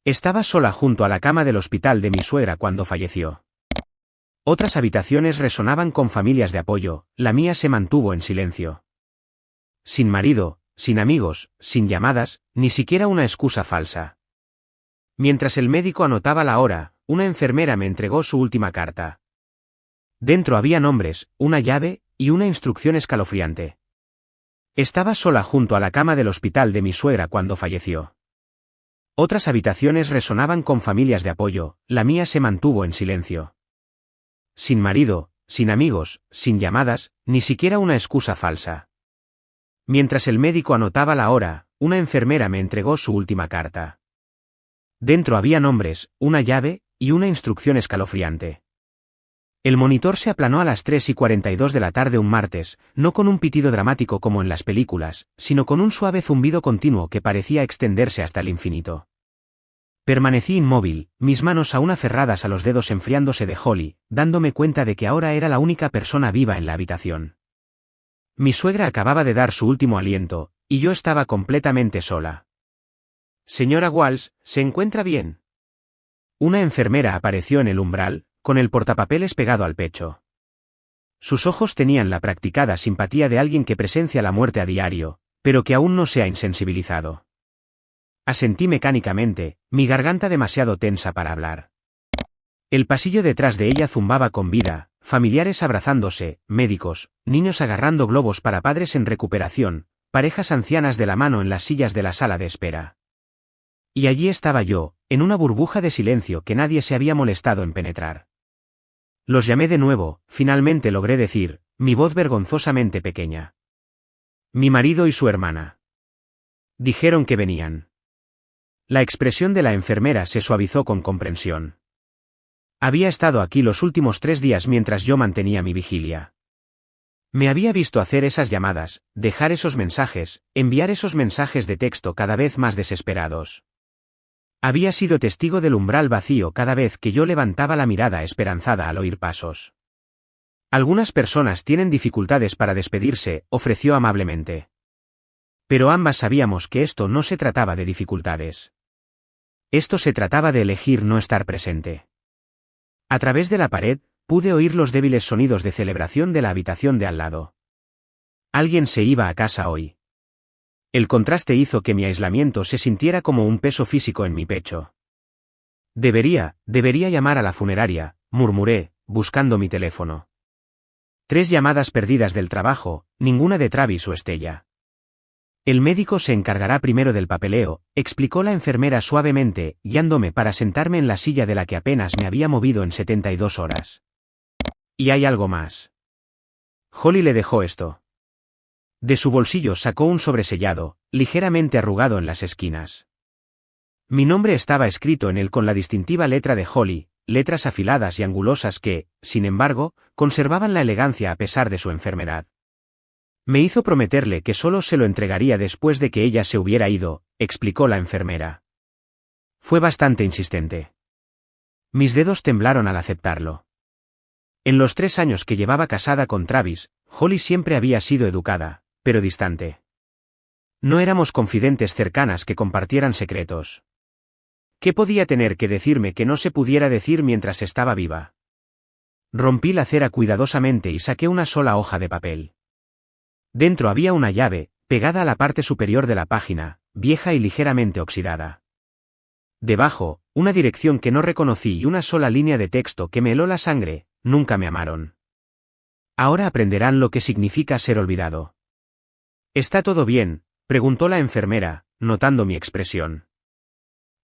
Estaba sola junto a la cama del hospital de mi suegra cuando falleció. Otras habitaciones resonaban con familias de apoyo, la mía se mantuvo en silencio. Sin marido, sin amigos, sin llamadas, ni siquiera una excusa falsa. Mientras el médico anotaba la hora, una enfermera me entregó su última carta. Dentro había nombres, una llave y una instrucción escalofriante. Estaba sola junto a la cama del hospital de mi suegra cuando falleció. Otras habitaciones resonaban con familias de apoyo, la mía se mantuvo en silencio. Sin marido, sin amigos, sin llamadas, ni siquiera una excusa falsa. Mientras el médico anotaba la hora, una enfermera me entregó su última carta. Dentro había nombres, una llave y una instrucción escalofriante. El monitor se aplanó a las 3:42 de la tarde un martes, no con un pitido dramático como en las películas, sino con un suave zumbido continuo que parecía extenderse hasta el infinito. Permanecí inmóvil, mis manos aún aferradas a los dedos enfriándose de Holly, dándome cuenta de que ahora era la única persona viva en la habitación. Mi suegra acababa de dar su último aliento, y yo estaba completamente sola. «Señora Walsh, ¿se encuentra bien?». Una enfermera apareció en el umbral, con el portapapeles pegado al pecho. Sus ojos tenían la practicada simpatía de alguien que presencia la muerte a diario, pero que aún no se ha insensibilizado. Asentí mecánicamente, mi garganta demasiado tensa para hablar. El pasillo detrás de ella zumbaba con vida, familiares abrazándose, médicos, niños agarrando globos para padres en recuperación, parejas ancianas de la mano en las sillas de la sala de espera. Y allí estaba yo, en una burbuja de silencio que nadie se había molestado en penetrar. Los llamé de nuevo, finalmente logré decir, mi voz vergonzosamente pequeña. Mi marido y su hermana. Dijeron que venían. La expresión de la enfermera se suavizó con comprensión. Había estado aquí los últimos 3 días mientras yo mantenía mi vigilia. Me había visto hacer esas llamadas, dejar esos mensajes, enviar esos mensajes de texto cada vez más desesperados. Había sido testigo del umbral vacío cada vez que yo levantaba la mirada esperanzada al oír pasos. Algunas personas tienen dificultades para despedirse, ofreció amablemente. Pero ambas sabíamos que esto no se trataba de dificultades. Esto se trataba de elegir no estar presente. A través de la pared, pude oír los débiles sonidos de celebración de la habitación de al lado. Alguien se iba a casa hoy. El contraste hizo que mi aislamiento se sintiera como un peso físico en mi pecho. Debería llamar a la funeraria, murmuré, buscando mi teléfono. 3 llamadas perdidas del trabajo, ninguna de Travis o Estella. El médico se encargará primero del papeleo, explicó la enfermera suavemente, guiándome para sentarme en la silla de la que apenas me había movido en 72 horas. Y hay algo más. Holly le dejó esto. De su bolsillo sacó un sobresellado, ligeramente arrugado en las esquinas. Mi nombre estaba escrito en él con la distintiva letra de Holly, letras afiladas y angulosas que, sin embargo, conservaban la elegancia a pesar de su enfermedad. Me hizo prometerle que solo se lo entregaría después de que ella se hubiera ido, explicó la enfermera. Fue bastante insistente. Mis dedos temblaron al aceptarlo. En los 3 años que llevaba casada con Travis, Holly siempre había sido educada, pero distante. No éramos confidentes cercanas que compartieran secretos. ¿Qué podía tener que decirme que no se pudiera decir mientras estaba viva? Rompí la cera cuidadosamente y saqué una sola hoja de papel. Dentro había una llave, pegada a la parte superior de la página, vieja y ligeramente oxidada. Debajo, una dirección que no reconocí y una sola línea de texto que me heló la sangre: nunca me amaron. Ahora aprenderán lo que significa ser olvidado. ¿Está todo bien?, preguntó la enfermera, notando mi expresión.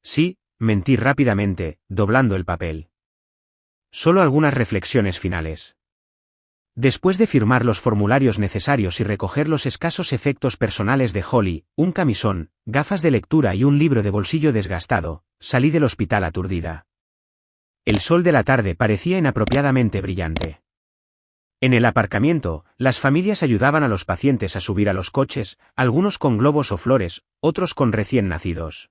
Sí, mentí rápidamente, doblando el papel. Solo algunas reflexiones finales. Después de firmar los formularios necesarios y recoger los escasos efectos personales de Holly, un camisón, gafas de lectura y un libro de bolsillo desgastado, salí del hospital aturdida. El sol de la tarde parecía inapropiadamente brillante. En el aparcamiento, las familias ayudaban a los pacientes a subir a los coches, algunos con globos o flores, otros con recién nacidos.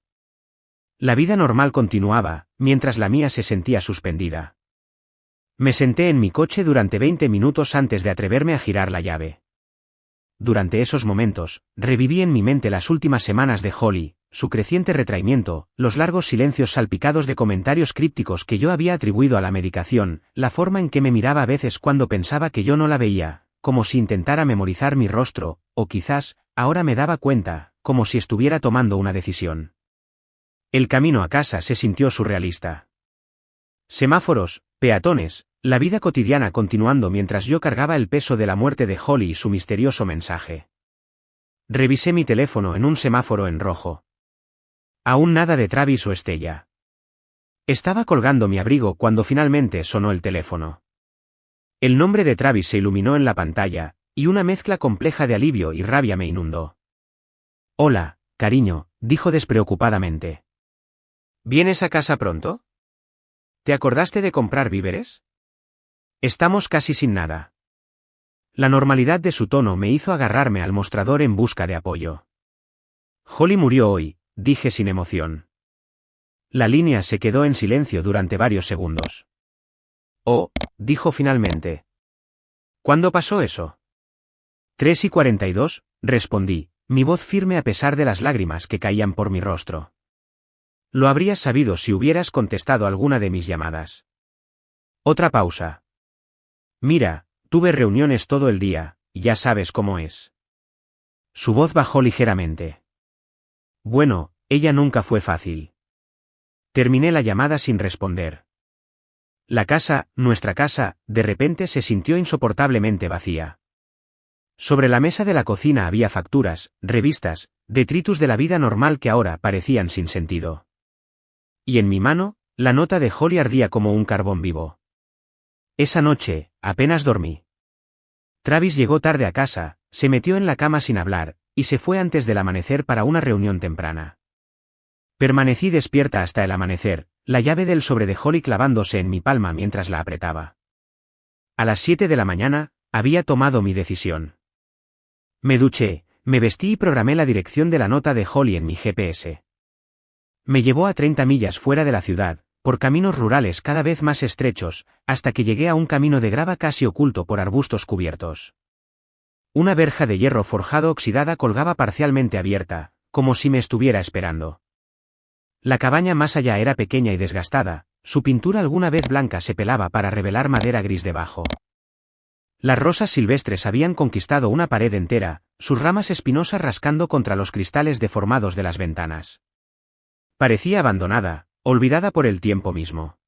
La vida normal continuaba, mientras la mía se sentía suspendida. Me senté en mi coche durante 20 minutos antes de atreverme a girar la llave. Durante esos momentos, reviví en mi mente las últimas semanas de Holly, su creciente retraimiento, los largos silencios salpicados de comentarios crípticos que yo había atribuido a la medicación, la forma en que me miraba a veces cuando pensaba que yo no la veía, como si intentara memorizar mi rostro, o quizás, ahora me daba cuenta, como si estuviera tomando una decisión. El camino a casa se sintió surrealista. Semáforos, peatones, la vida cotidiana continuando mientras yo cargaba el peso de la muerte de Holly y su misterioso mensaje. Revisé mi teléfono en un semáforo en rojo. Aún nada de Travis o Estella. Estaba colgando mi abrigo cuando finalmente sonó el teléfono. El nombre de Travis se iluminó en la pantalla, y una mezcla compleja de alivio y rabia me inundó. «Hola, cariño», dijo despreocupadamente. «¿Vienes a casa pronto? ¿Te acordaste de comprar víveres? Estamos casi sin nada». La normalidad de su tono me hizo agarrarme al mostrador en busca de apoyo. «Holly murió hoy», dije sin emoción. La línea se quedó en silencio durante varios segundos. «Oh», dijo finalmente. «¿Cuándo pasó eso?» 3:42, respondí, mi voz firme a pesar de las lágrimas que caían por mi rostro. Lo habrías sabido si hubieras contestado alguna de mis llamadas. Otra pausa. Mira, tuve reuniones todo el día, ya sabes cómo es. Su voz bajó ligeramente. Bueno, ella nunca fue fácil. Terminé la llamada sin responder. La casa, nuestra casa, de repente se sintió insoportablemente vacía. Sobre la mesa de la cocina había facturas, revistas, detritus de la vida normal que ahora parecían sin sentido. Y en mi mano, la nota de Holly ardía como un carbón vivo. Esa noche, apenas dormí. Travis llegó tarde a casa, se metió en la cama sin hablar, y se fue antes del amanecer para una reunión temprana. Permanecí despierta hasta el amanecer, la llave del sobre de Holly clavándose en mi palma mientras la apretaba. A las 7 de la mañana, había tomado mi decisión. Me duché, me vestí y programé la dirección de la nota de Holly en mi GPS. Me llevó a 30 millas fuera de la ciudad, por caminos rurales cada vez más estrechos, hasta que llegué a un camino de grava casi oculto por arbustos cubiertos. Una verja de hierro forjado oxidada colgaba parcialmente abierta, como si me estuviera esperando. La cabaña más allá era pequeña y desgastada, su pintura alguna vez blanca se pelaba para revelar madera gris debajo. Las rosas silvestres habían conquistado una pared entera, sus ramas espinosas rascando contra los cristales deformados de las ventanas. Parecía abandonada, olvidada por el tiempo mismo.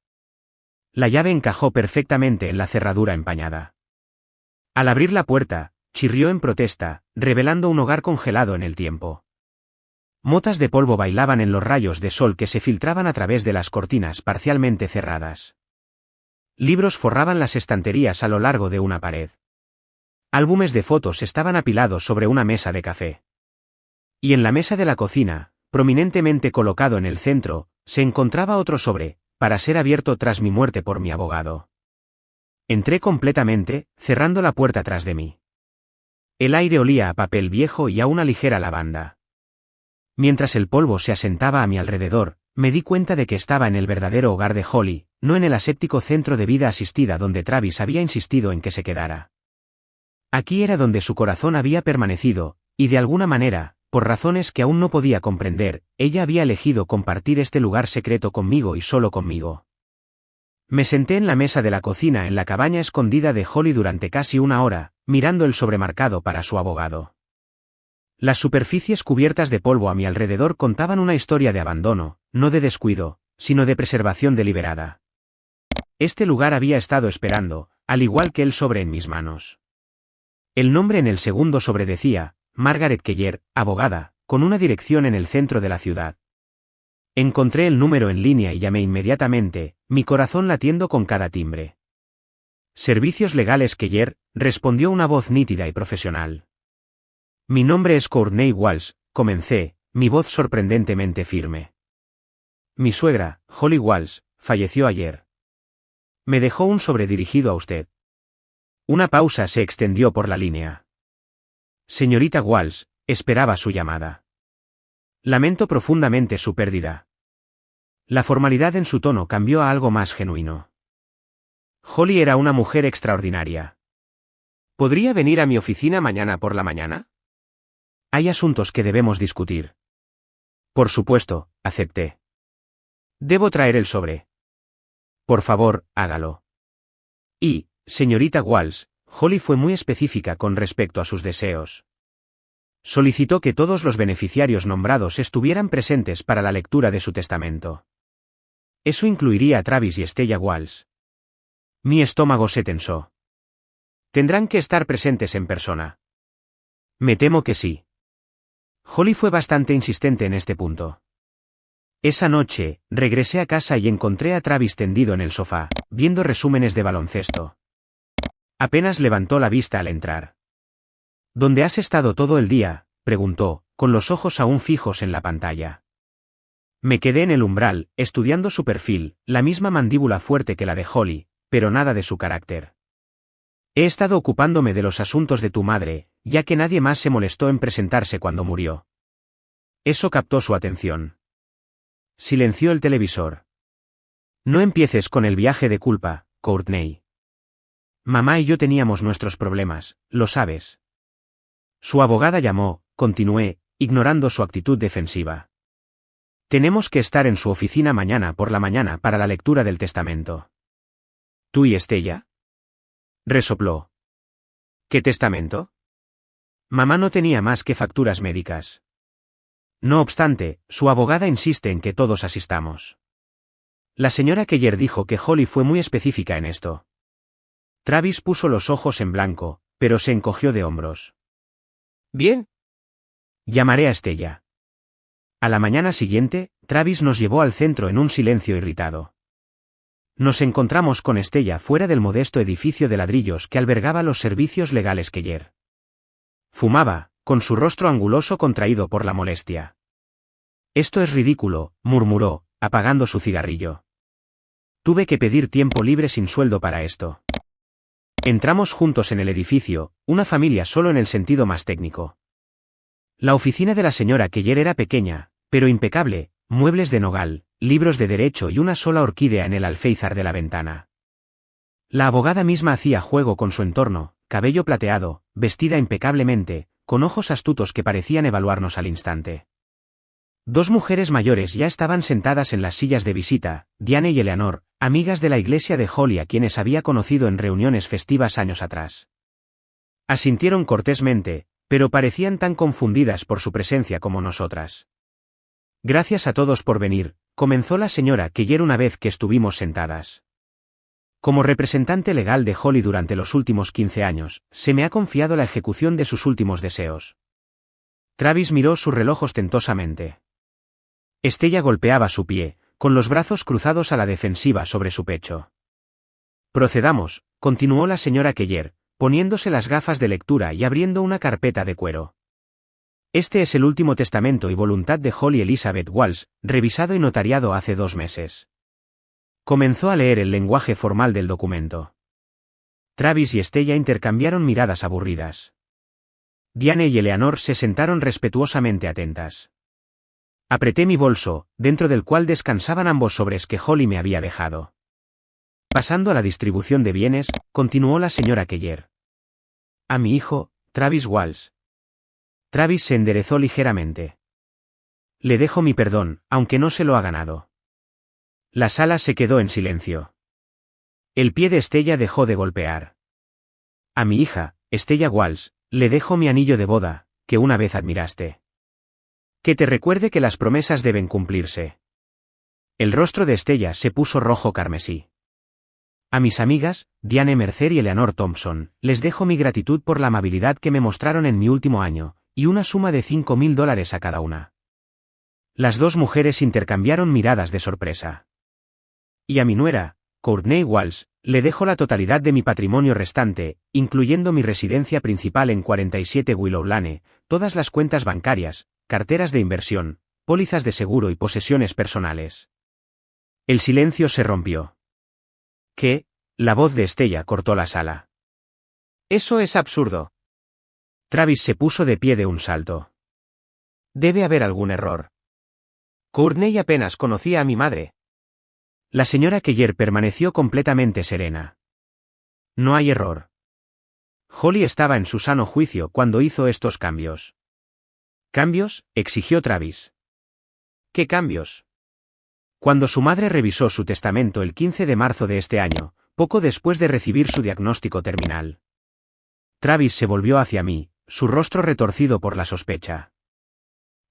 La llave encajó perfectamente en la cerradura empañada. Al abrir la puerta, chirrió en protesta, revelando un hogar congelado en el tiempo. Motas de polvo bailaban en los rayos de sol que se filtraban a través de las cortinas parcialmente cerradas. Libros forraban las estanterías a lo largo de una pared. Álbumes de fotos estaban apilados sobre una mesa de café. Y en la mesa de la cocina, prominentemente colocado en el centro, se encontraba otro sobre, para ser abierto tras mi muerte por mi abogado. Entré completamente, cerrando la puerta tras de mí. El aire olía a papel viejo y a una ligera lavanda. Mientras el polvo se asentaba a mi alrededor, me di cuenta de que estaba en el verdadero hogar de Holly, no en el aséptico centro de vida asistida donde Travis había insistido en que se quedara. Aquí era donde su corazón había permanecido, y de alguna manera, por razones que aún no podía comprender, ella había elegido compartir este lugar secreto conmigo y solo conmigo. Me senté en la mesa de la cocina en la cabaña escondida de Holly durante casi una hora, mirando el sobremarcado para su abogado. Las superficies cubiertas de polvo a mi alrededor contaban una historia de abandono, no de descuido, sino de preservación deliberada. Este lugar había estado esperando, al igual que el sobre en mis manos. El nombre en el segundo sobre decía, Margaret Keller, abogada, con una dirección en el centro de la ciudad. Encontré el número en línea y llamé inmediatamente, mi corazón latiendo con cada timbre. Servicios Legales Keller, respondió una voz nítida y profesional. Mi nombre es Courtney Walsh, comencé, mi voz sorprendentemente firme. Mi suegra, Holly Walsh, falleció ayer. Me dejó un sobre dirigido a usted. Una pausa se extendió por la línea. Señorita Walsh, esperaba su llamada. Lamento profundamente su pérdida. La formalidad en su tono cambió a algo más genuino. Holly era una mujer extraordinaria. ¿Podría venir a mi oficina mañana por la mañana? Hay asuntos que debemos discutir. Por supuesto, acepté. Debo traer el sobre. Por favor, hágalo. Y, señorita Walsh, Holly fue muy específica con respecto a sus deseos. Solicitó que todos los beneficiarios nombrados estuvieran presentes para la lectura de su testamento. Eso incluiría a Travis y Stella Walsh. Mi estómago se tensó. ¿Tendrán que estar presentes en persona? Me temo que sí. Holly fue bastante insistente en este punto. Esa noche, regresé a casa y encontré a Travis tendido en el sofá, viendo resúmenes de baloncesto. Apenas levantó la vista al entrar. ¿Dónde has estado todo el día?, preguntó, con los ojos aún fijos en la pantalla. Me quedé en el umbral, estudiando su perfil, la misma mandíbula fuerte que la de Holly, pero nada de su carácter. He estado ocupándome de los asuntos de tu madre, ya que nadie más se molestó en presentarse cuando murió. Eso captó su atención. Silenció el televisor. No empieces con el viaje de culpa, Courtney. Mamá y yo teníamos nuestros problemas, lo sabes. Su abogada llamó, continué, ignorando su actitud defensiva. Tenemos que estar en su oficina mañana por la mañana para la lectura del testamento. ¿Tú y Stella? Resopló. ¿Qué testamento? Mamá no tenía más que facturas médicas. No obstante, su abogada insiste en que todos asistamos. La señora Keller dijo que Holly fue muy específica en esto. Travis puso los ojos en blanco, pero se encogió de hombros. Bien. Llamaré a Stella. A la mañana siguiente, Travis nos llevó al centro en un silencio irritado. Nos encontramos con Stella fuera del modesto edificio de ladrillos que albergaba los servicios legales Keller. Fumaba, con su rostro anguloso contraído por la molestia. Esto es ridículo, murmuró, apagando su cigarrillo. Tuve que pedir tiempo libre sin sueldo para esto. Entramos juntos en el edificio, una familia solo en el sentido más técnico. La oficina de la señora Keller era pequeña, pero impecable, muebles de nogal, libros de derecho y una sola orquídea en el alféizar de la ventana. La abogada misma hacía juego con su entorno, cabello plateado, vestida impecablemente, con ojos astutos que parecían evaluarnos al instante. Dos mujeres mayores ya estaban sentadas en las sillas de visita, Diane y Eleanor, amigas de la iglesia de Holly a quienes había conocido en reuniones festivas años atrás. Asintieron cortésmente, pero parecían tan confundidas por su presencia como nosotras. Gracias a todos por venir, comenzó la señora Keller una vez que estuvimos sentadas. Como representante legal de Holly durante los últimos 15 años, se me ha confiado la ejecución de sus últimos deseos. Travis miró su reloj ostentosamente. Stella golpeaba su pie, con los brazos cruzados a la defensiva sobre su pecho. Procedamos, continuó la señora Keller, poniéndose las gafas de lectura y abriendo una carpeta de cuero. Este es el último testamento y voluntad de Holly Elizabeth Walsh, revisado y notariado hace 2 meses. Comenzó a leer el lenguaje formal del documento. Travis y Stella intercambiaron miradas aburridas. Diane y Eleanor se sentaron respetuosamente atentas. Apreté mi bolso, dentro del cual descansaban ambos sobres que Holly me había dejado. Pasando a la distribución de bienes, continuó la señora Keller. A mi hijo, Travis Walsh. Travis se enderezó ligeramente. Le dejo mi perdón, aunque no se lo ha ganado. La sala se quedó en silencio. El pie de Stella dejó de golpear. A mi hija, Stella Walsh, le dejo mi anillo de boda, que una vez admiraste. Que te recuerde que las promesas deben cumplirse. El rostro de Stella se puso rojo carmesí. A mis amigas, Diane Mercer y Eleanor Thompson, les dejo mi gratitud por la amabilidad que me mostraron en mi último año, y una suma de $5,000 a cada una. Las dos mujeres intercambiaron miradas de sorpresa. Y a mi nuera, Courtney Walsh, le dejo la totalidad de mi patrimonio restante, incluyendo mi residencia principal en 47 Willow Lane, todas las cuentas bancarias, carteras de inversión, pólizas de seguro y posesiones personales. El silencio se rompió. ¿Qué? La voz de Stella cortó la sala. Eso es absurdo. Travis se puso de pie de un salto. Debe haber algún error. Courtney apenas conocía a mi madre. La señora Keller permaneció completamente serena. No hay error. Holly estaba en su sano juicio cuando hizo estos cambios. ¿Cambios?, exigió Travis. ¿Qué cambios? Cuando su madre revisó su testamento el 15 de marzo de este año, poco después de recibir su diagnóstico terminal. Travis se volvió hacia mí, su rostro retorcido por la sospecha.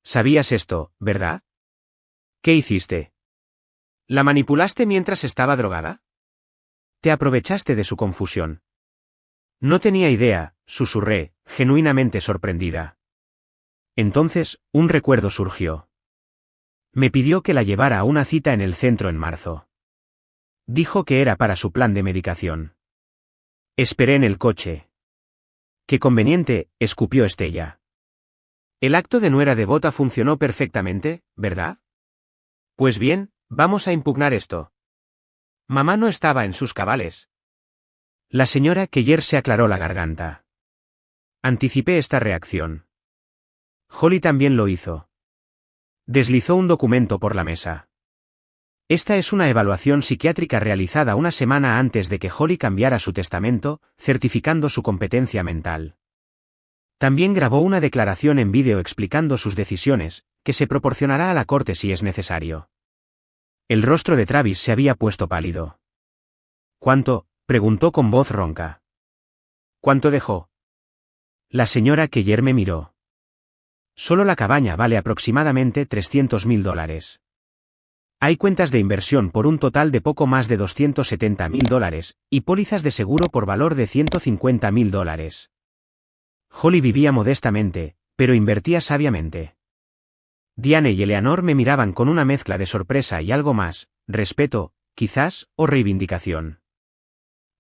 ¿Sabías esto, verdad? ¿Qué hiciste? ¿La manipulaste mientras estaba drogada? ¿Te aprovechaste de su confusión? No tenía idea, susurré, genuinamente sorprendida. Entonces, un recuerdo surgió. Me pidió que la llevara a una cita en el centro en marzo. Dijo que era para su plan de medicación. Esperé en el coche. Qué conveniente, escupió Estella. El acto de nuera devota funcionó perfectamente, ¿verdad? Pues bien, vamos a impugnar esto. Mamá no estaba en sus cabales. La señora Keller se aclaró la garganta. Anticipé esta reacción. Holly también lo hizo. Deslizó un documento por la mesa. Esta es una evaluación psiquiátrica realizada una semana antes de que Holly cambiara su testamento, certificando su competencia mental. También grabó una declaración en vídeo explicando sus decisiones, que se proporcionará a la corte si es necesario. El rostro de Travis se había puesto pálido. ¿Cuánto?, preguntó con voz ronca. ¿Cuánto dejó? La señora Keller me miró. Solo la cabaña vale aproximadamente $300.000. Hay cuentas de inversión por un total de poco más de $270.000, y pólizas de seguro por valor de $150.000. Holly vivía modestamente, pero invertía sabiamente. Diane y Eleanor me miraban con una mezcla de sorpresa y algo más, respeto, quizás, o reivindicación.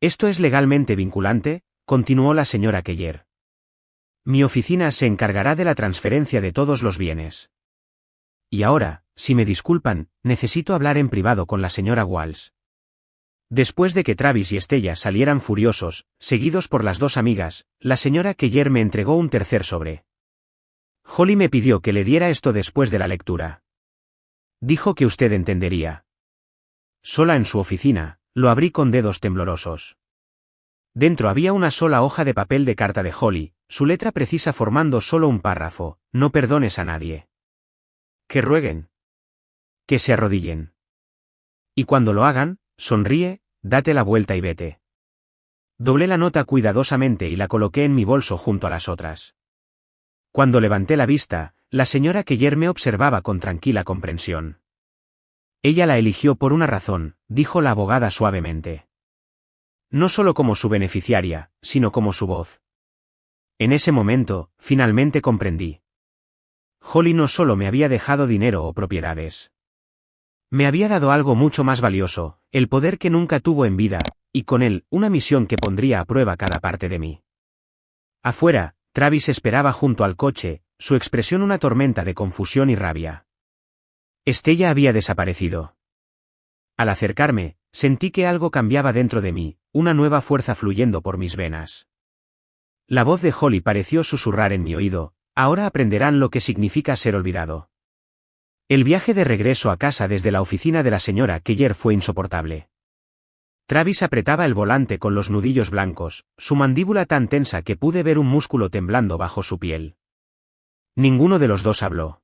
¿Esto es legalmente vinculante?, continuó la señora Keller. Mi oficina se encargará de la transferencia de todos los bienes. Y ahora, si me disculpan, necesito hablar en privado con la señora Walsh. Después de que Travis y Estella salieran furiosos, seguidos por las dos amigas, la señora Keller me entregó un tercer sobre. Holly me pidió que le diera esto después de la lectura. Dijo que usted entendería. Sola en su oficina, lo abrí con dedos temblorosos. Dentro había una sola hoja de papel de carta de Holly, su letra precisa formando solo un párrafo: no perdones a nadie. Que rueguen. Que se arrodillen. Y cuando lo hagan, sonríe, date la vuelta y vete. Doblé la nota cuidadosamente y la coloqué en mi bolso junto a las otras. Cuando levanté la vista, la señora Keller me observaba con tranquila comprensión. Ella la eligió por una razón, dijo la abogada suavemente. No solo como su beneficiaria, sino como su voz. En ese momento, finalmente comprendí. Holly no solo me había dejado dinero o propiedades. Me había dado algo mucho más valioso, el poder que nunca tuvo en vida, y con él, una misión que pondría a prueba cada parte de mí. Afuera, Travis esperaba junto al coche, su expresión una tormenta de confusión y rabia. Estella había desaparecido. Al acercarme, sentí que algo cambiaba dentro de mí, una nueva fuerza fluyendo por mis venas. La voz de Holly pareció susurrar en mi oído: ahora aprenderán lo que significa ser olvidado. El viaje de regreso a casa desde la oficina de la señora Keller fue insoportable. Travis apretaba el volante con los nudillos blancos, su mandíbula tan tensa que pude ver un músculo temblando bajo su piel. Ninguno de los dos habló.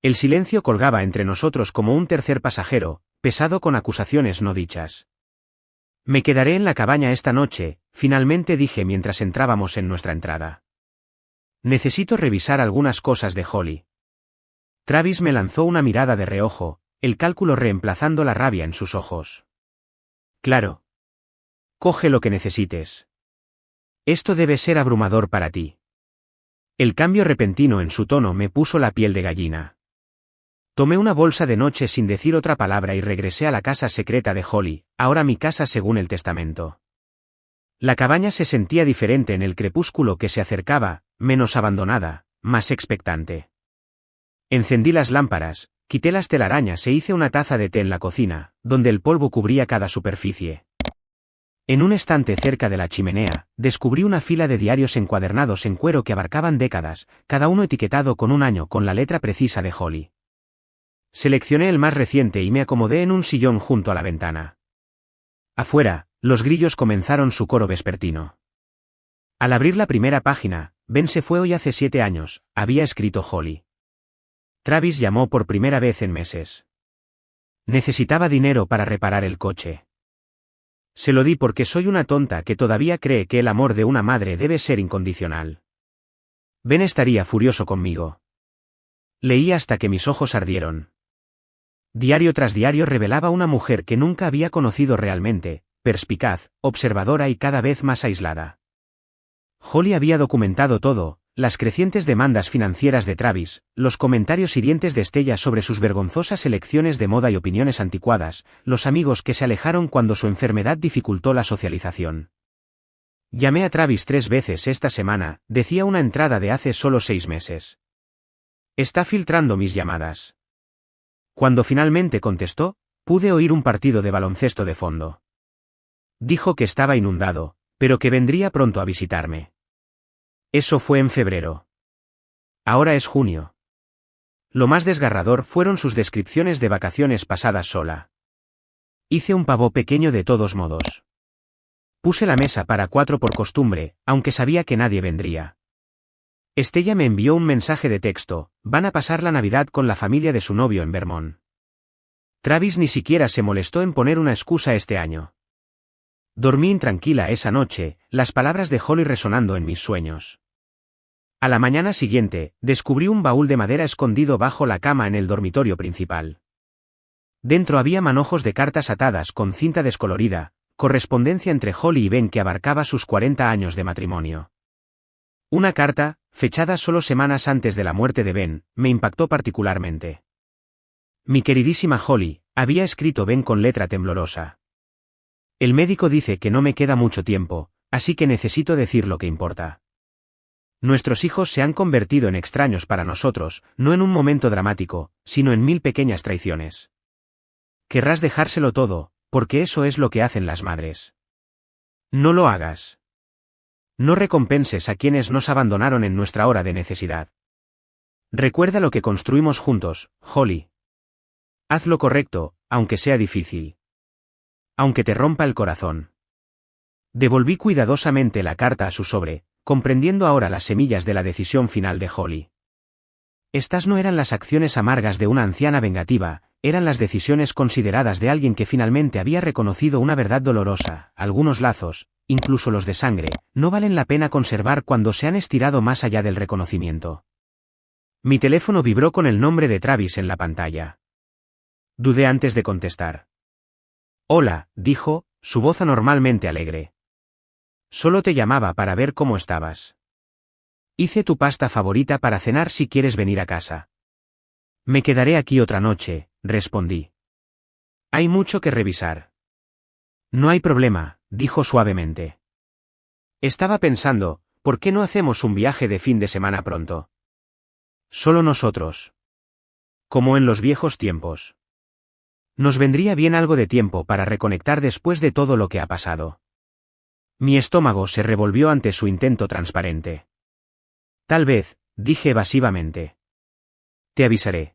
El silencio colgaba entre nosotros como un tercer pasajero, pesado con acusaciones no dichas. Me quedaré en la cabaña esta noche, finalmente dije mientras entrábamos en nuestra entrada. Necesito revisar algunas cosas de Holly. Travis me lanzó una mirada de reojo, el cálculo reemplazando la rabia en sus ojos. Claro. Coge lo que necesites. Esto debe ser abrumador para ti. El cambio repentino en su tono me puso la piel de gallina. Tomé una bolsa de noche sin decir otra palabra y regresé a la casa secreta de Holly, ahora mi casa según el testamento. La cabaña se sentía diferente en el crepúsculo que se acercaba, menos abandonada, más expectante. Encendí las lámparas, quité las telarañas e hice una taza de té en la cocina, donde el polvo cubría cada superficie. En un estante cerca de la chimenea, descubrí una fila de diarios encuadernados en cuero que abarcaban décadas, cada uno etiquetado con un año con la letra precisa de Holly. Seleccioné el más reciente y me acomodé en un sillón junto a la ventana. Afuera, los grillos comenzaron su coro vespertino. Al abrir la primera página, Ben se fue hoy hace 7 años, había escrito Holly. Travis llamó por primera vez en meses. Necesitaba dinero para reparar el coche. Se lo di porque soy una tonta que todavía cree que el amor de una madre debe ser incondicional. Ben estaría furioso conmigo. Leí hasta que mis ojos ardieron. Diario tras diario revelaba una mujer que nunca había conocido realmente, perspicaz, observadora y cada vez más aislada. Holly había documentado todo, las crecientes demandas financieras de Travis, los comentarios hirientes de Stella sobre sus vergonzosas elecciones de moda y opiniones anticuadas, los amigos que se alejaron cuando su enfermedad dificultó la socialización. Llamé a Travis 3 veces esta semana, decía una entrada de hace solo 6 meses. Está filtrando mis llamadas. Cuando finalmente contestó, pude oír un partido de baloncesto de fondo. Dijo que estaba inundado, pero que vendría pronto a visitarme. Eso fue en febrero. Ahora es junio. Lo más desgarrador fueron sus descripciones de vacaciones pasadas sola. Hice un pavo pequeño de todos modos. Puse la mesa para 4 por costumbre, aunque sabía que nadie vendría. Stella me envió un mensaje de texto: van a pasar la Navidad con la familia de su novio en Vermont. Travis ni siquiera se molestó en poner una excusa este año. Dormí intranquila esa noche, las palabras de Holly resonando en mis sueños. A la mañana siguiente, descubrí un baúl de madera escondido bajo la cama en el dormitorio principal. Dentro había manojos de cartas atadas con cinta descolorida, correspondencia entre Holly y Ben que abarcaba sus 40 años de matrimonio. Una carta, fechada solo semanas antes de la muerte de Ben, me impactó particularmente. Mi queridísima Holly, había escrito Ben con letra temblorosa. El médico dice que no me queda mucho tiempo, así que necesito decir lo que importa. Nuestros hijos se han convertido en extraños para nosotros, no en un momento dramático, sino en 1000 pequeñas traiciones. Querrás dejárselo todo, porque eso es lo que hacen las madres. No lo hagas. No recompenses a quienes nos abandonaron en nuestra hora de necesidad. Recuerda lo que construimos juntos, Holly. Haz lo correcto, aunque sea difícil. Aunque te rompa el corazón. Devolví cuidadosamente la carta a su sobre, comprendiendo ahora las semillas de la decisión final de Holly. Estas no eran las acciones amargas de una anciana vengativa, eran las decisiones consideradas de alguien que finalmente había reconocido una verdad dolorosa: algunos lazos, incluso los de sangre, no valen la pena conservar cuando se han estirado más allá del reconocimiento. Mi teléfono vibró con el nombre de Travis en la pantalla. Dudé antes de contestar. Hola, dijo, su voz anormalmente alegre. Solo te llamaba para ver cómo estabas. Hice tu pasta favorita para cenar si quieres venir a casa. Me quedaré aquí otra noche, respondí. Hay mucho que revisar. No hay problema, dijo suavemente. Estaba pensando, ¿por qué no hacemos un viaje de fin de semana pronto? Solo nosotros. Como en los viejos tiempos. Nos vendría bien algo de tiempo para reconectar después de todo lo que ha pasado. Mi estómago se revolvió ante su intento transparente. Tal vez, dije evasivamente. Te avisaré.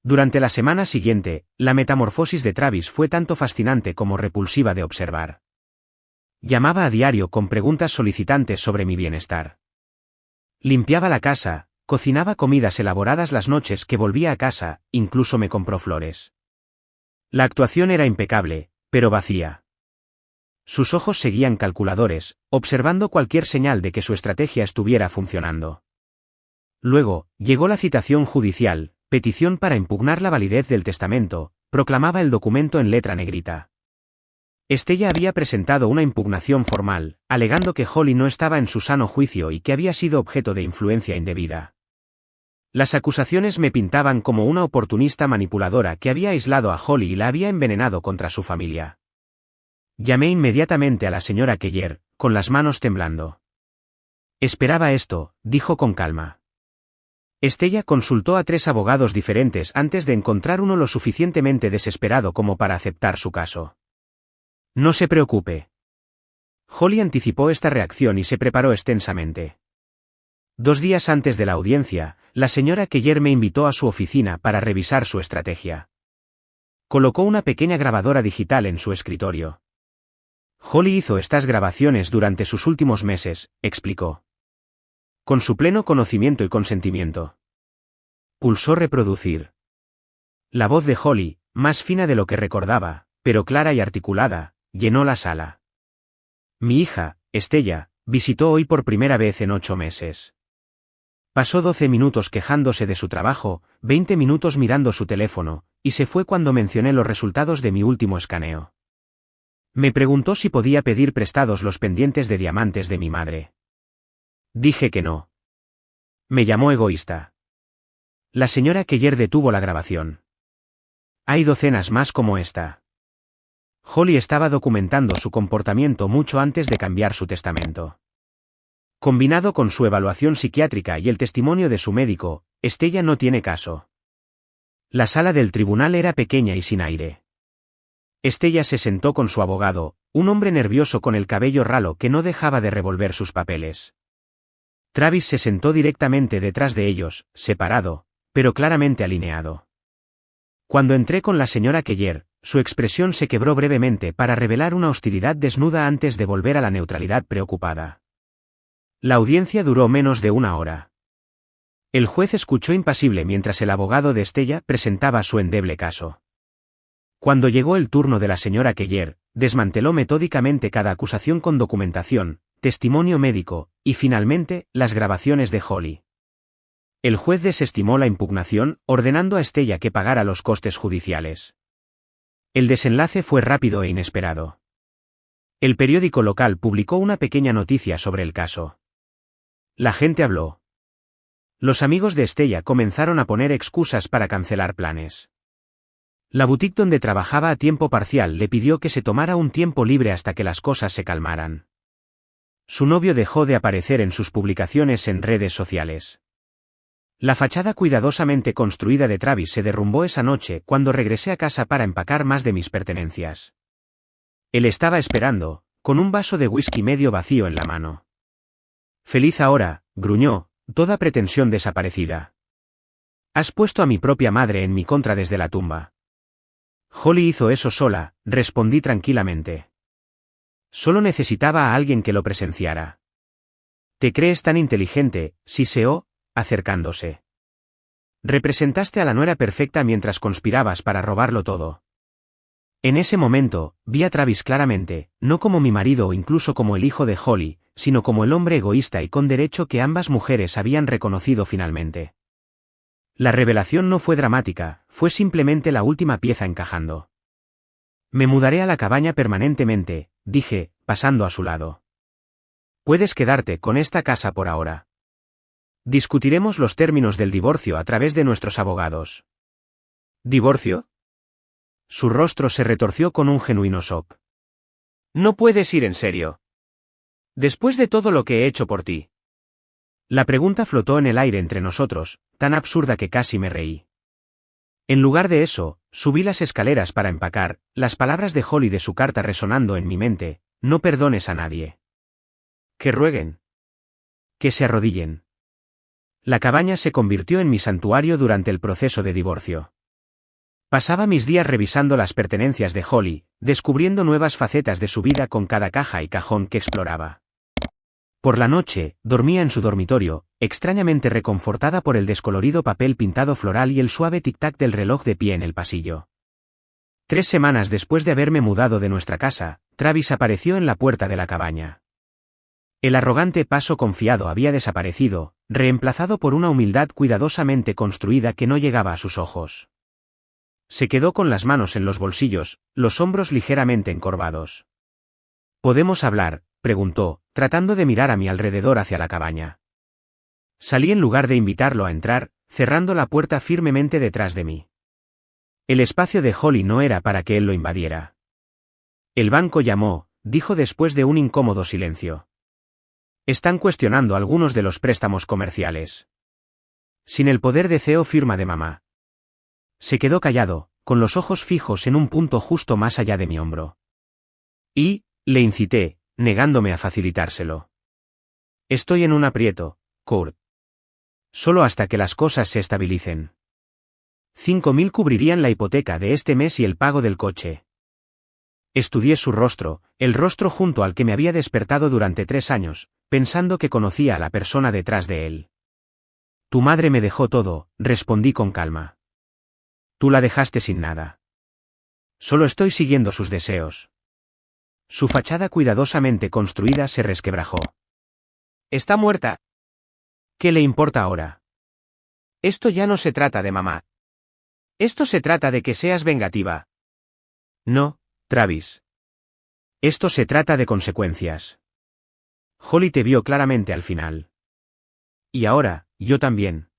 Durante la semana siguiente, la metamorfosis de Travis fue tanto fascinante como repulsiva de observar. Llamaba a diario con preguntas solicitantes sobre mi bienestar. Limpiaba la casa, cocinaba comidas elaboradas las noches que volvía a casa, incluso me compró flores. La actuación era impecable, pero vacía. Sus ojos seguían calculadores, observando cualquier señal de que su estrategia estuviera funcionando. Luego, llegó la citación judicial, petición para impugnar la validez del testamento, proclamaba el documento en letra negrita. Stella había presentado una impugnación formal, alegando que Holly no estaba en su sano juicio y que había sido objeto de influencia indebida. Las acusaciones me pintaban como una oportunista manipuladora que había aislado a Holly y la había envenenado contra su familia. Llamé inmediatamente a la señora Keller, con las manos temblando. Esperaba esto, dijo con calma. Stella consultó a 3 abogados diferentes antes de encontrar uno lo suficientemente desesperado como para aceptar su caso. No se preocupe. Holly anticipó esta reacción y se preparó extensamente. 2 días antes de la audiencia, la señora Keller me invitó a su oficina para revisar su estrategia. Colocó una pequeña grabadora digital en su escritorio. Holly hizo estas grabaciones durante sus últimos meses, explicó. Con su pleno conocimiento y consentimiento. Pulsó reproducir. La voz de Holly, más fina de lo que recordaba, pero clara y articulada, llenó la sala. Mi hija, Estella, visitó hoy por primera vez en 8 meses. Pasó 12 minutos quejándose de su trabajo, 20 minutos mirando su teléfono, y se fue cuando mencioné los resultados de mi último escaneo. Me preguntó si podía pedir prestados los pendientes de diamantes de mi madre. Dije que no. Me llamó egoísta. La señora Keller detuvo la grabación. Hay docenas más como esta. Holly estaba documentando su comportamiento mucho antes de cambiar su testamento. Combinado con su evaluación psiquiátrica y el testimonio de su médico, Estella no tiene caso. La sala del tribunal era pequeña y sin aire. Estella se sentó con su abogado, un hombre nervioso con el cabello ralo que no dejaba de revolver sus papeles. Travis se sentó directamente detrás de ellos, separado, pero claramente alineado. Cuando entré con la señora Keller, su expresión se quebró brevemente para revelar una hostilidad desnuda antes de volver a la neutralidad preocupada. La audiencia duró menos de 1 hora. El juez escuchó impasible mientras el abogado de Estella presentaba su endeble caso. Cuando llegó el turno de la señora Keller, desmanteló metódicamente cada acusación con documentación, testimonio médico, y finalmente, las grabaciones de Holly. El juez desestimó la impugnación, ordenando a Estella que pagara los costes judiciales. El desenlace fue rápido e inesperado. El periódico local publicó una pequeña noticia sobre el caso. La gente habló. Los amigos de Estella comenzaron a poner excusas para cancelar planes. La boutique donde trabajaba a tiempo parcial le pidió que se tomara un tiempo libre hasta que las cosas se calmaran. Su novio dejó de aparecer en sus publicaciones en redes sociales. La fachada cuidadosamente construida de Travis se derrumbó esa noche cuando regresé a casa para empacar más de mis pertenencias. Él estaba esperando, con un vaso de whisky medio vacío en la mano. Feliz ahora, gruñó, toda pretensión desaparecida. Has puesto a mi propia madre en mi contra desde la tumba. Holly hizo eso sola, respondí tranquilamente. Solo necesitaba a alguien que lo presenciara. ¿Te crees tan inteligente?, siseó, acercándose. Representaste a la nuera perfecta mientras conspirabas para robarlo todo. En ese momento, vi a Travis claramente, no como mi marido o incluso como el hijo de Holly, sino como el hombre egoísta y con derecho que ambas mujeres habían reconocido finalmente. La revelación no fue dramática, fue simplemente la última pieza encajando. Me mudaré a la cabaña permanentemente, dije, pasando a su lado. Puedes quedarte con esta casa por ahora. Discutiremos los términos del divorcio a través de nuestros abogados. ¿Divorcio? Su rostro se retorció con un genuino shock. No puedes ir en serio. Después de todo lo que he hecho por ti. La pregunta flotó en el aire entre nosotros, tan absurda que casi me reí. En lugar de eso, subí las escaleras para empacar, las palabras de Holly de su carta resonando en mi mente: no perdones a nadie. Que rueguen. Que se arrodillen. La cabaña se convirtió en mi santuario durante el proceso de divorcio. Pasaba mis días revisando las pertenencias de Holly, descubriendo nuevas facetas de su vida con cada caja y cajón que exploraba. Por la noche, dormía en su dormitorio, extrañamente reconfortada por el descolorido papel pintado floral y el suave tic-tac del reloj de pie en el pasillo. 3 semanas después de haberme mudado de nuestra casa, Travis apareció en la puerta de la cabaña. El arrogante paso confiado había desaparecido, reemplazado por una humildad cuidadosamente construida que no llegaba a sus ojos. Se quedó con las manos en los bolsillos, los hombros ligeramente encorvados. ¿Podemos hablar?, preguntó, tratando de mirar a mi alrededor hacia la cabaña. Salí en lugar de invitarlo a entrar, cerrando la puerta firmemente detrás de mí. El espacio de Holly no era para que él lo invadiera. El banco llamó, dijo después de un incómodo silencio. Están cuestionando algunos de los préstamos comerciales. Sin el poder de CEO firma de mamá. Se quedó callado, con los ojos fijos en un punto justo más allá de mi hombro. Y, le incité, negándome a facilitárselo. Estoy en un aprieto, Kurt. Solo hasta que las cosas se estabilicen. 5.000 cubrirían la hipoteca de este mes y el pago del coche. Estudié su rostro, el rostro junto al que me había despertado durante 3 años, pensando que conocía a la persona detrás de él. Tu madre me dejó todo, respondí con calma. Tú la dejaste sin nada. Solo estoy siguiendo sus deseos. Su fachada cuidadosamente construida se resquebrajó. Está muerta. ¿Qué le importa ahora? Esto ya no se trata de mamá. Esto se trata de que seas vengativa. No, Travis. Esto se trata de consecuencias. Holly te vio claramente al final. Y ahora, yo también.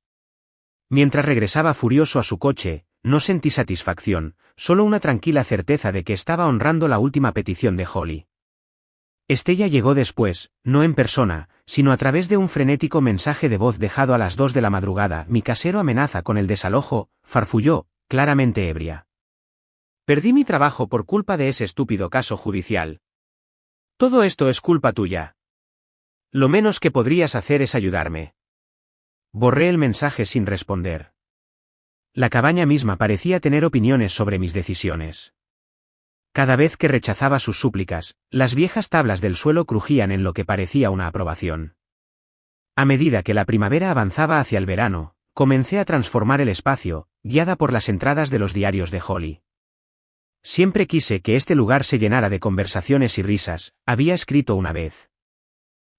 Mientras regresaba furioso a su coche, no sentí satisfacción, solo una tranquila certeza de que estaba honrando la última petición de Holly. Estella llegó después, no en persona, sino a través de un frenético mensaje de voz dejado a las 2 de la madrugada. Mi casero amenaza con el desalojo, farfulló, claramente ebria. Perdí mi trabajo por culpa de ese estúpido caso judicial. Todo esto es culpa tuya. Lo menos que podrías hacer es ayudarme. Borré el mensaje sin responder. La cabaña misma parecía tener opiniones sobre mis decisiones. Cada vez que rechazaba sus súplicas, las viejas tablas del suelo crujían en lo que parecía una aprobación. A medida que la primavera avanzaba hacia el verano, comencé a transformar el espacio, guiada por las entradas de los diarios de Holly. Siempre quise que este lugar se llenara de conversaciones y risas, había escrito una vez.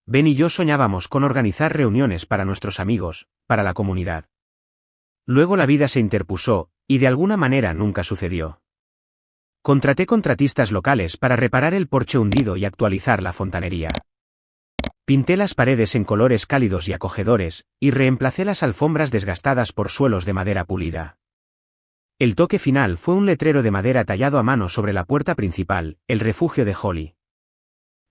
Ben y yo soñábamos con organizar reuniones para nuestros amigos, para la comunidad. Luego la vida se interpuso, y de alguna manera nunca sucedió. Contraté contratistas locales para reparar el porche hundido y actualizar la fontanería. Pinté las paredes en colores cálidos y acogedores, y reemplacé las alfombras desgastadas por suelos de madera pulida. El toque final fue un letrero de madera tallado a mano sobre la puerta principal, el refugio de Holly.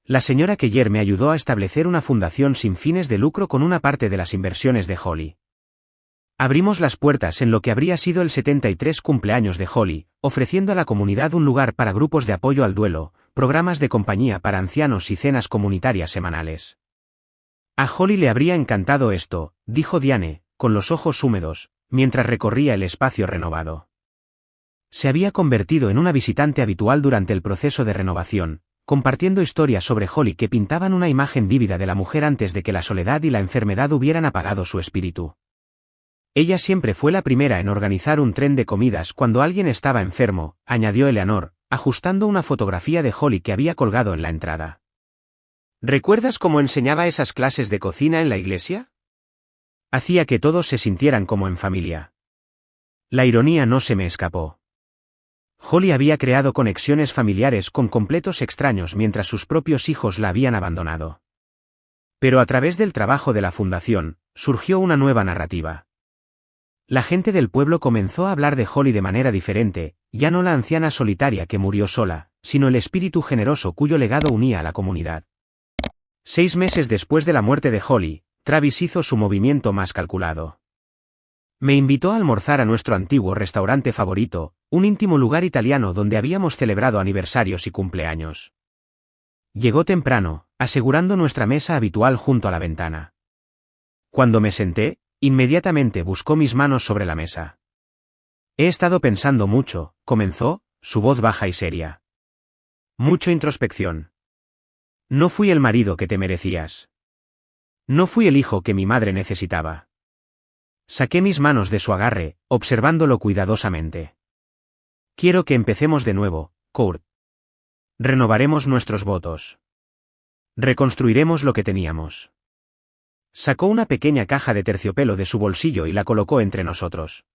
La señora Keller me ayudó a establecer una fundación sin fines de lucro con una parte de las inversiones de Holly. Abrimos las puertas en lo que habría sido el 73 cumpleaños de Holly, ofreciendo a la comunidad un lugar para grupos de apoyo al duelo, programas de compañía para ancianos y cenas comunitarias semanales. A Holly le habría encantado esto, dijo Diane, con los ojos húmedos, mientras recorría el espacio renovado. Se había convertido en una visitante habitual durante el proceso de renovación, compartiendo historias sobre Holly que pintaban una imagen vívida de la mujer antes de que la soledad y la enfermedad hubieran apagado su espíritu. Ella siempre fue la primera en organizar un tren de comidas cuando alguien estaba enfermo, añadió Eleanor, ajustando una fotografía de Holly que había colgado en la entrada. ¿Recuerdas cómo enseñaba esas clases de cocina en la iglesia? Hacía que todos se sintieran como en familia. La ironía no se me escapó. Holly había creado conexiones familiares con completos extraños mientras sus propios hijos la habían abandonado. Pero a través del trabajo de la fundación, surgió una nueva narrativa. La gente del pueblo comenzó a hablar de Holly de manera diferente, ya no la anciana solitaria que murió sola, sino el espíritu generoso cuyo legado unía a la comunidad. 6 meses después de la muerte de Holly, Travis hizo su movimiento más calculado. Me invitó a almorzar a nuestro antiguo restaurante favorito, un íntimo lugar italiano donde habíamos celebrado aniversarios y cumpleaños. Llegó temprano, asegurando nuestra mesa habitual junto a la ventana. Cuando me senté, inmediatamente buscó mis manos sobre la mesa. He estado pensando mucho, comenzó, su voz baja y seria. Mucho introspección. No fui el marido que te merecías. No fui el hijo que mi madre necesitaba. Saqué mis manos de su agarre, observándolo cuidadosamente. Quiero que empecemos de nuevo, Kurt. Renovaremos nuestros votos. Reconstruiremos lo que teníamos. Sacó una pequeña caja de terciopelo de su bolsillo y la colocó entre nosotros.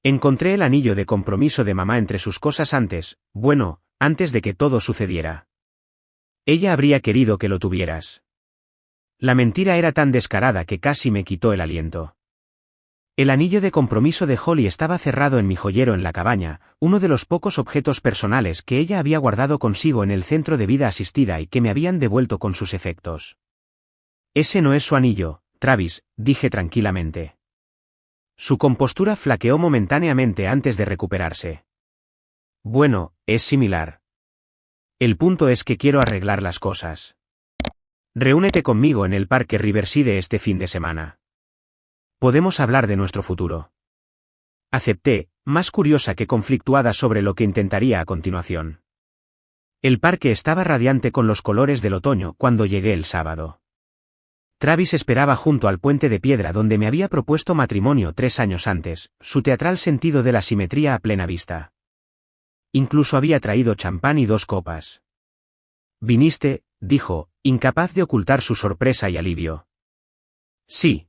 Encontré el anillo de compromiso de mamá entre sus cosas antes de que todo sucediera. Ella habría querido que lo tuvieras. La mentira era tan descarada que casi me quitó el aliento. El anillo de compromiso de Holly estaba cerrado en mi joyero en la cabaña, uno de los pocos objetos personales que ella había guardado consigo en el centro de vida asistida y que me habían devuelto con sus efectos. Ese no es su anillo, Travis, dije tranquilamente. Su compostura flaqueó momentáneamente antes de recuperarse. Bueno, es similar. El punto es que quiero arreglar las cosas. Reúnete conmigo en el parque Riverside este fin de semana. Podemos hablar de nuestro futuro. Acepté, más curiosa que conflictuada sobre lo que intentaría a continuación. El parque estaba radiante con los colores del otoño cuando llegué el sábado. Travis esperaba junto al puente de piedra donde me había propuesto matrimonio 3 años antes, su teatral sentido de la simetría a plena vista. Incluso había traído champán y 2 copas. «¿Viniste?», dijo, incapaz de ocultar su sorpresa y alivio. «Sí».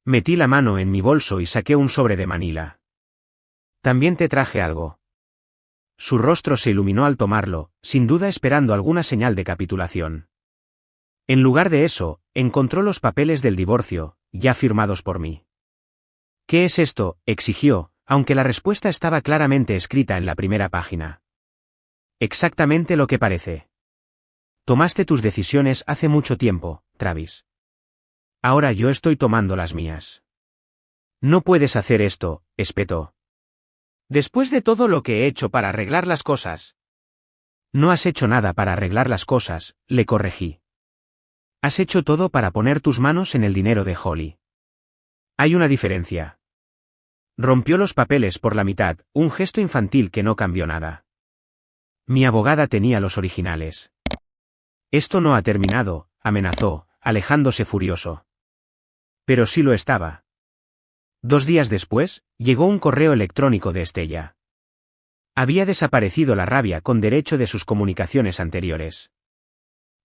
Metí la mano en mi bolso y saqué un sobre de Manila. «También te traje algo». Su rostro se iluminó al tomarlo, sin duda esperando alguna señal de capitulación. En lugar de eso, encontró los papeles del divorcio, ya firmados por mí. «¿Qué es esto?», exigió, aunque la respuesta estaba claramente escrita en la primera página. «Exactamente lo que parece. Tomaste tus decisiones hace mucho tiempo, Travis. Ahora yo estoy tomando las mías». «No puedes hacer esto», espetó. «Después de todo lo que he hecho para arreglar las cosas». «No has hecho nada para arreglar las cosas», le corregí. «Has hecho todo para poner tus manos en el dinero de Holly. Hay una diferencia». Rompió los papeles por la mitad, un gesto infantil que no cambió nada. Mi abogada tenía los originales. «Esto no ha terminado», amenazó, alejándose furioso. Pero sí lo estaba. 2 días después, llegó un correo electrónico de Estella. Había desaparecido la rabia con derecho de sus comunicaciones anteriores.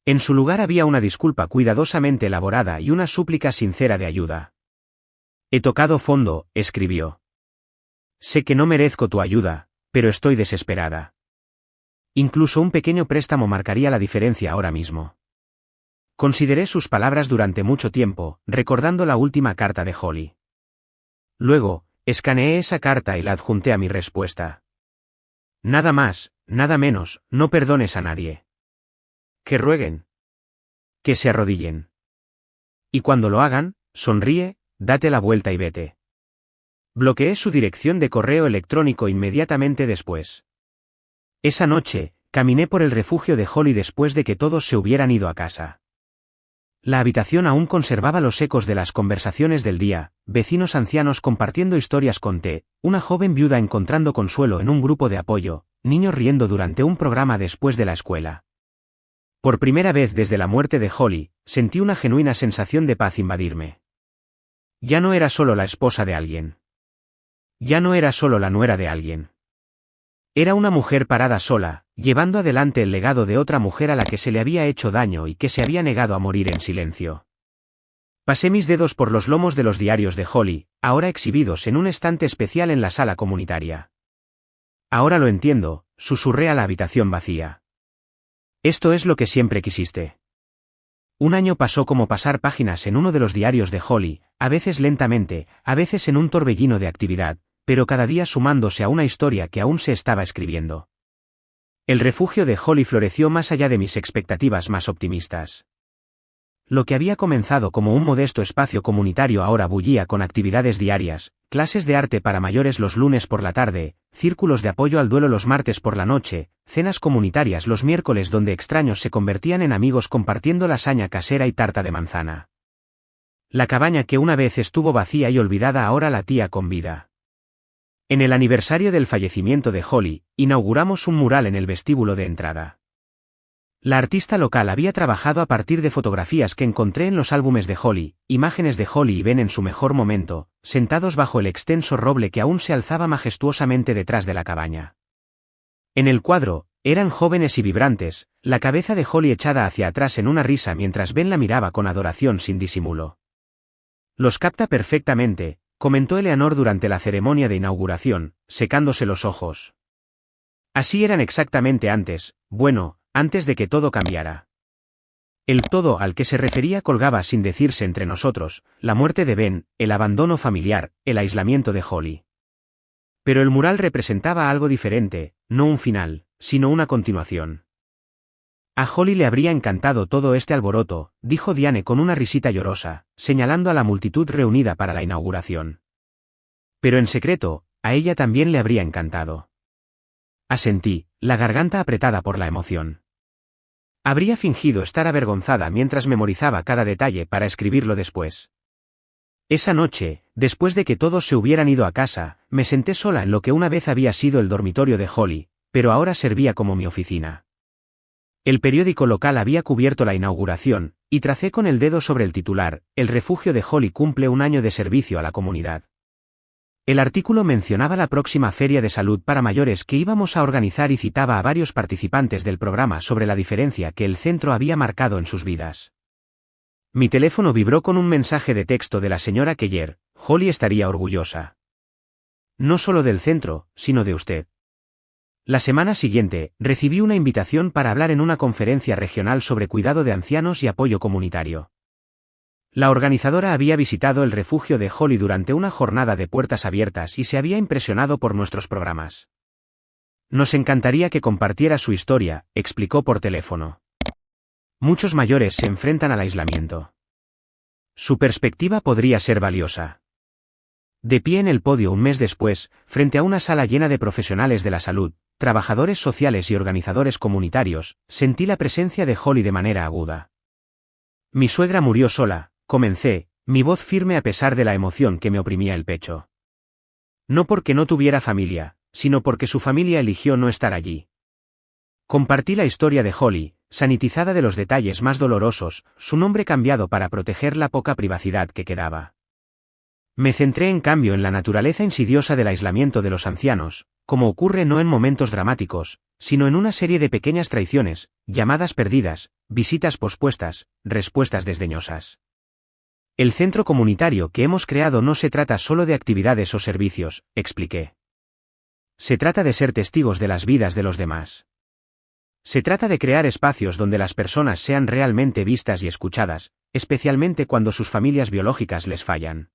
En su lugar había una disculpa cuidadosamente elaborada y una súplica sincera de ayuda. «He tocado fondo», escribió. «Sé que no merezco tu ayuda, pero estoy desesperada. Incluso un pequeño préstamo marcaría la diferencia ahora mismo». Consideré sus palabras durante mucho tiempo, recordando la última carta de Holly. Luego, escaneé esa carta y la adjunté a mi respuesta. «Nada más, nada menos, no perdones a nadie. Que rueguen. Que se arrodillen. Y cuando lo hagan, sonríe, date la vuelta y vete». Bloqueé su dirección de correo electrónico inmediatamente después. Esa noche, caminé por el refugio de Holly después de que todos se hubieran ido a casa. La habitación aún conservaba los ecos de las conversaciones del día, vecinos ancianos compartiendo historias con té, una joven viuda encontrando consuelo en un grupo de apoyo, niños riendo durante un programa después de la escuela. Por primera vez desde la muerte de Holly, sentí una genuina sensación de paz invadirme. Ya no era solo la esposa de alguien. Ya no era solo la nuera de alguien. Era una mujer parada sola, llevando adelante el legado de otra mujer a la que se le había hecho daño y que se había negado a morir en silencio. Pasé mis dedos por los lomos de los diarios de Holly, ahora exhibidos en un estante especial en la sala comunitaria. «Ahora lo entiendo», susurré a la habitación vacía. «Esto es lo que siempre quisiste». Un año pasó como pasar páginas en uno de los diarios de Holly, a veces lentamente, a veces en un torbellino de actividad, pero cada día sumándose a una historia que aún se estaba escribiendo. El refugio de Holly floreció más allá de mis expectativas más optimistas. Lo que había comenzado como un modesto espacio comunitario ahora bullía con actividades diarias, clases de arte para mayores los lunes por la tarde, círculos de apoyo al duelo los martes por la noche, cenas comunitarias los miércoles donde extraños se convertían en amigos compartiendo lasaña casera y tarta de manzana. La cabaña que una vez estuvo vacía y olvidada ahora latía con vida. En el aniversario del fallecimiento de Holly, inauguramos un mural en el vestíbulo de entrada. La artista local había trabajado a partir de fotografías que encontré en los álbumes de Holly, imágenes de Holly y Ben en su mejor momento, sentados bajo el extenso roble que aún se alzaba majestuosamente detrás de la cabaña. En el cuadro, eran jóvenes y vibrantes, la cabeza de Holly echada hacia atrás en una risa mientras Ben la miraba con adoración sin disimulo. «Los capta perfectamente», comentó Eleanor durante la ceremonia de inauguración, secándose los ojos. «Así eran exactamente antes, bueno, antes de que todo cambiara». El todo al que se refería colgaba sin decirse entre nosotros, la muerte de Ben, el abandono familiar, el aislamiento de Holly. Pero el mural representaba algo diferente, no un final, sino una continuación. «A Holly le habría encantado todo este alboroto», dijo Diane con una risita llorosa, señalando a la multitud reunida para la inauguración. «Pero en secreto, a ella también le habría encantado». Asentí, la garganta apretada por la emoción. Habría fingido estar avergonzada mientras memorizaba cada detalle para escribirlo después. Esa noche, después de que todos se hubieran ido a casa, me senté sola en lo que una vez había sido el dormitorio de Holly, pero ahora servía como mi oficina. El periódico local había cubierto la inauguración, y tracé con el dedo sobre el titular: el refugio de Holly cumple un año de servicio a la comunidad. El artículo mencionaba la próxima feria de salud para mayores que íbamos a organizar y citaba a varios participantes del programa sobre la diferencia que el centro había marcado en sus vidas. Mi teléfono vibró con un mensaje de texto de la señora Keller: Holly estaría orgullosa. No solo del centro, sino de usted. La semana siguiente, recibí una invitación para hablar en una conferencia regional sobre cuidado de ancianos y apoyo comunitario. La organizadora había visitado el refugio de Holly durante una jornada de puertas abiertas y se había impresionado por nuestros programas. Nos encantaría que compartiera su historia, explicó por teléfono. Muchos mayores se enfrentan al aislamiento. Su perspectiva podría ser valiosa. De pie en el podio un mes después, frente a una sala llena de profesionales de la salud, trabajadores sociales y organizadores comunitarios, sentí la presencia de Holly de manera aguda. Mi suegra murió sola, comencé, mi voz firme a pesar de la emoción que me oprimía el pecho. No porque no tuviera familia, sino porque su familia eligió no estar allí. Compartí la historia de Holly, sanitizada de los detalles más dolorosos, su nombre cambiado para proteger la poca privacidad que quedaba. Me centré en cambio en la naturaleza insidiosa del aislamiento de los ancianos, como ocurre no en momentos dramáticos, sino en una serie de pequeñas traiciones, llamadas perdidas, visitas pospuestas, respuestas desdeñosas. El centro comunitario que hemos creado no se trata solo de actividades o servicios, expliqué. Se trata de ser testigos de las vidas de los demás. Se trata de crear espacios donde las personas sean realmente vistas y escuchadas, especialmente cuando sus familias biológicas les fallan.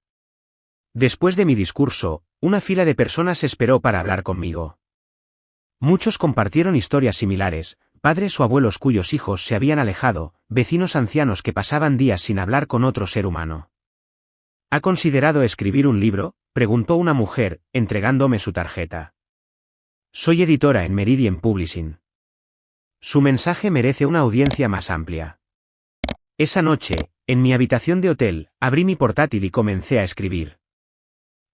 Después de mi discurso, una fila de personas esperó para hablar conmigo. Muchos compartieron historias similares, padres o abuelos cuyos hijos se habían alejado, vecinos ancianos que pasaban días sin hablar con otro ser humano. ¿Ha considerado escribir un libro?, preguntó una mujer, entregándome su tarjeta. Soy editora en Meridian Publishing. Su mensaje merece una audiencia más amplia. Esa noche, en mi habitación de hotel, abrí mi portátil y comencé a escribir.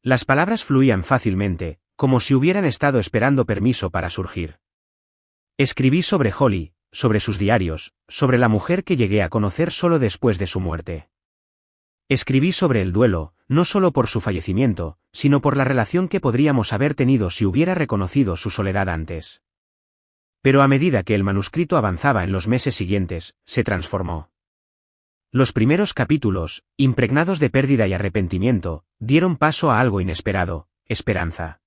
Las palabras fluían fácilmente, como si hubieran estado esperando permiso para surgir. Escribí sobre Holly, sobre sus diarios, sobre la mujer que llegué a conocer solo después de su muerte. Escribí sobre el duelo, no solo por su fallecimiento, sino por la relación que podríamos haber tenido si hubiera reconocido su soledad antes. Pero a medida que el manuscrito avanzaba en los meses siguientes, se transformó. Los primeros capítulos, impregnados de pérdida y arrepentimiento, dieron paso a algo inesperado: esperanza.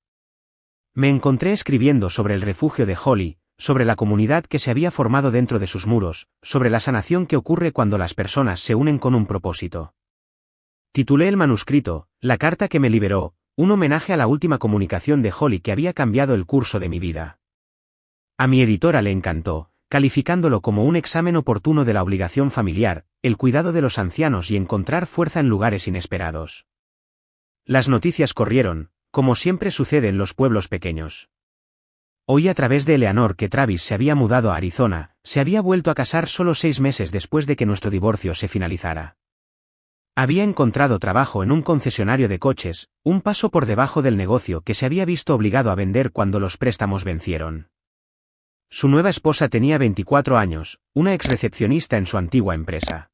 Me encontré escribiendo sobre el refugio de Holly, sobre la comunidad que se había formado dentro de sus muros, sobre la sanación que ocurre cuando las personas se unen con un propósito. Titulé el manuscrito, La carta que me liberó, un homenaje a la última comunicación de Holly que había cambiado el curso de mi vida. A mi editora le encantó, calificándolo como un examen oportuno de la obligación familiar, el cuidado de los ancianos y encontrar fuerza en lugares inesperados. Las noticias corrieron, como siempre sucede en los pueblos pequeños. Oí a través de Eleanor que Travis se había mudado a Arizona, se había vuelto a casar solo 6 meses después de que nuestro divorcio se finalizara. Había encontrado trabajo en un concesionario de coches, un paso por debajo del negocio que se había visto obligado a vender cuando los préstamos vencieron. Su nueva esposa tenía 24 años, una exrecepcionista en su antigua empresa.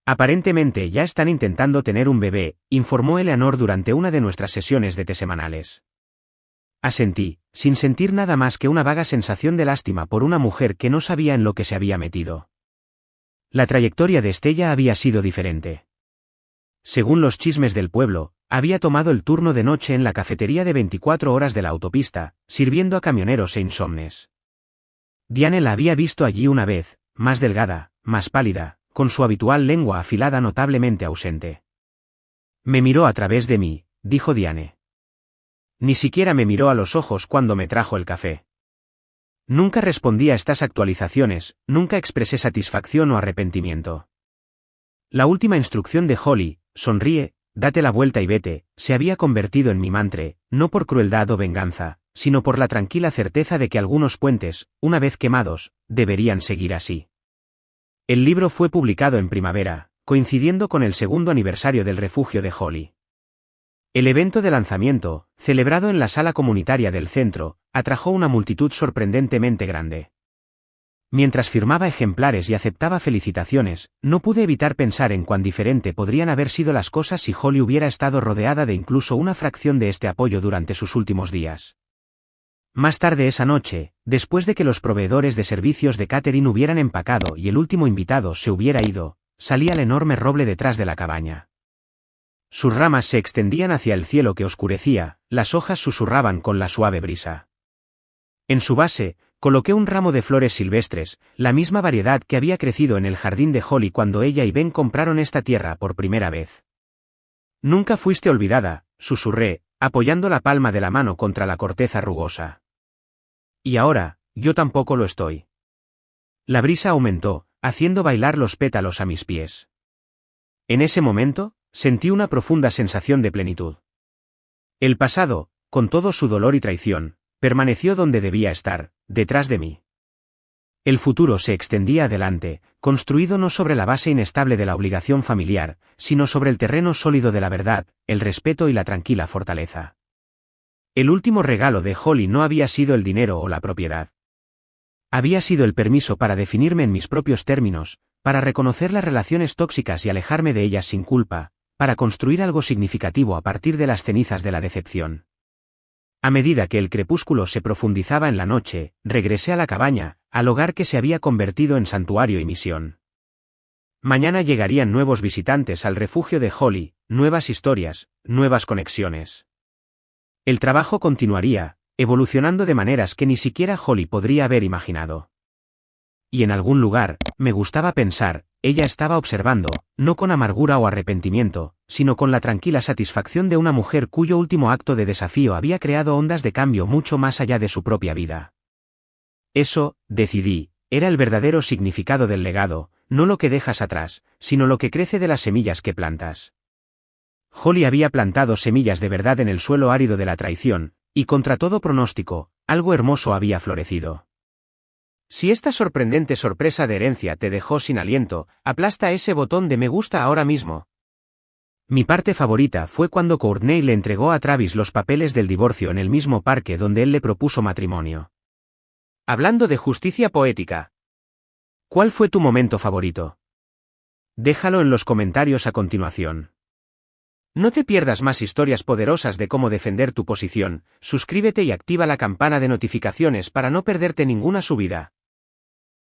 Aparentemente ya están intentando tener un bebé, informó Eleanor durante una de nuestras sesiones de té semanales. Asentí, sin sentir nada más que una vaga sensación de lástima por una mujer que no sabía en lo que se había metido. La trayectoria de Estella había sido diferente. Según los chismes del pueblo, había tomado el turno de noche en la cafetería de 24 horas de la autopista, sirviendo a camioneros e insomnes. Diane la había visto allí una vez, más delgada, más pálida, con su habitual lengua afilada notablemente ausente. Me miró a través de mí, dijo Diane. Ni siquiera me miró a los ojos cuando me trajo el café. Nunca respondí a estas actualizaciones, nunca expresé satisfacción o arrepentimiento. La última instrucción de Holly, sonríe, date la vuelta y vete, se había convertido en mi mantra, no por crueldad o venganza, sino por la tranquila certeza de que algunos puentes, una vez quemados, deberían seguir así. El libro fue publicado en primavera, coincidiendo con el 2º aniversario del refugio de Holly. El evento de lanzamiento, celebrado en la sala comunitaria del centro, atrajo una multitud sorprendentemente grande. Mientras firmaba ejemplares y aceptaba felicitaciones, no pude evitar pensar en cuán diferente podrían haber sido las cosas si Holly hubiera estado rodeada de incluso una fracción de este apoyo durante sus últimos días. Más tarde esa noche, después de que los proveedores de servicios de catering hubieran empacado y el último invitado se hubiera ido, salí al enorme roble detrás de la cabaña. Sus ramas se extendían hacia el cielo que oscurecía, las hojas susurraban con la suave brisa. En su base, coloqué un ramo de flores silvestres, la misma variedad que había crecido en el jardín de Holly cuando ella y Ben compraron esta tierra por primera vez. Nunca fuiste olvidada, susurré, apoyando la palma de la mano contra la corteza rugosa. Y ahora, yo tampoco lo estoy. La brisa aumentó, haciendo bailar los pétalos a mis pies. En ese momento, sentí una profunda sensación de plenitud. El pasado, con todo su dolor y traición, permaneció donde debía estar, detrás de mí. El futuro se extendía adelante, construido no sobre la base inestable de la obligación familiar, sino sobre el terreno sólido de la verdad, el respeto y la tranquila fortaleza. El último regalo de Holly no había sido el dinero o la propiedad. Había sido el permiso para definirme en mis propios términos, para reconocer las relaciones tóxicas y alejarme de ellas sin culpa, para construir algo significativo a partir de las cenizas de la decepción. A medida que el crepúsculo se profundizaba en la noche, regresé a la cabaña, al hogar que se había convertido en santuario y misión. Mañana llegarían nuevos visitantes al refugio de Holly, nuevas historias, nuevas conexiones. El trabajo continuaría, evolucionando de maneras que ni siquiera Holly podría haber imaginado. Y en algún lugar, me gustaba pensar, ella estaba observando, no con amargura o arrepentimiento, sino con la tranquila satisfacción de una mujer cuyo último acto de desafío había creado ondas de cambio mucho más allá de su propia vida. Eso, decidí, era el verdadero significado del legado, no lo que dejas atrás, sino lo que crece de las semillas que plantas. Holly había plantado semillas de verdad en el suelo árido de la traición, y contra todo pronóstico, algo hermoso había florecido. Si esta sorprendente sorpresa de herencia te dejó sin aliento, aplasta ese botón de me gusta ahora mismo. Mi parte favorita fue cuando Courtney le entregó a Travis los papeles del divorcio en el mismo parque donde él le propuso matrimonio. Hablando de justicia poética. ¿Cuál fue tu momento favorito? Déjalo en los comentarios a continuación. No te pierdas más historias poderosas de cómo defender tu posición, suscríbete y activa la campana de notificaciones para no perderte ninguna subida.